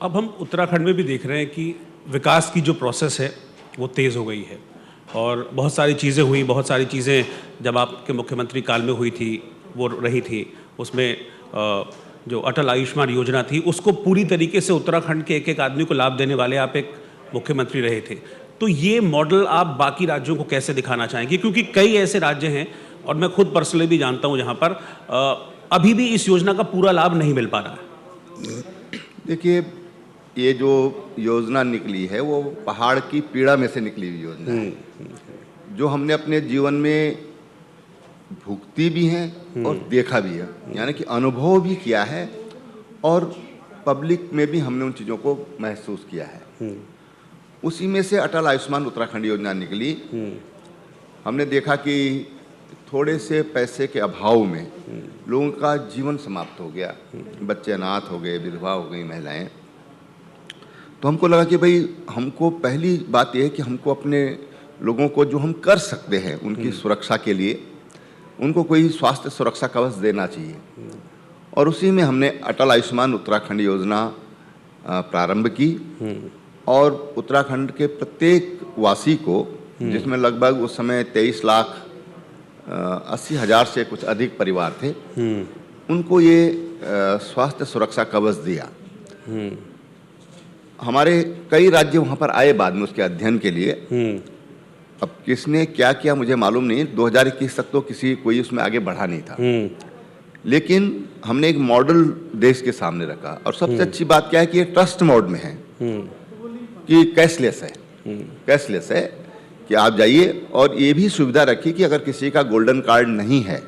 अब हम उत्तराखंड में भी देख रहे हैं कि विकास की जो प्रोसेस है वो तेज़ हो गई है और बहुत सारी चीज़ें हुई, बहुत सारी चीज़ें जब आपके मुख्यमंत्री काल में हुई थी वो रही थी। उसमें जो अटल आयुष्मान योजना थी उसको पूरी तरीके से उत्तराखंड के एक एक आदमी को लाभ देने वाले आप एक मुख्यमंत्री रहे थे। तो ये मॉडल आप बाकी राज्यों को कैसे दिखाना चाहेंगे? क्योंकि कई ऐसे राज्य हैं और मैं खुद पर्सनली भी जानता हूँ जहाँ पर अभी भी इस योजना का पूरा लाभ नहीं मिल पा रहा है। देखिए, ये जो योजना निकली है वो पहाड़ की पीड़ा में से निकली हुई योजना है, जो हमने अपने जीवन में भुगती भी है और देखा भी है, यानी कि अनुभव भी किया है और पब्लिक में भी हमने उन चीज़ों को महसूस किया है। उसी में से अटल आयुष्मान उत्तराखंड योजना निकली। हमने देखा कि थोड़े से पैसे के अभाव में लोगों का जीवन समाप्त हो गया, बच्चे अनाथ हो गए, विधवा हो गई महिलाएं। तो हमको लगा कि भाई हमको पहली बात यह है कि हमको अपने लोगों को जो हम कर सकते हैं उनकी सुरक्षा के लिए उनको कोई स्वास्थ्य सुरक्षा कवच देना चाहिए। और उसी में हमने अटल आयुष्मान उत्तराखंड योजना प्रारंभ की और उत्तराखंड के प्रत्येक वासी को, जिसमें लगभग उस समय 23,80,000 से कुछ अधिक परिवार थे, उनको ये स्वास्थ्य सुरक्षा कवच दिया। हमारे कई राज्य वहाँ पर आए बाद में उसके अध्ययन के लिए। अब किसने क्या किया मुझे मालूम नहीं, 2021 तक तो कोई उसमें आगे बढ़ा नहीं था, लेकिन हमने एक मॉडल देश के सामने रखा। और सबसे अच्छी बात क्या है कि ये ट्रस्ट मोड में है, कि कैशलेस है कि आप जाइए। और ये भी सुविधा रखी कि अगर किसी का गोल्डन कार्ड नहीं है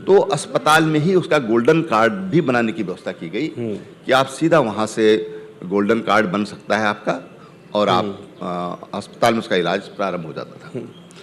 तो अस्पताल में ही उसका गोल्डन कार्ड भी बनाने की व्यवस्था की गई कि आप सीधा वहाँ से गोल्डन कार्ड बन सकता है आपका और आप अस्पताल में उसका इलाज प्रारंभ हो जाता था।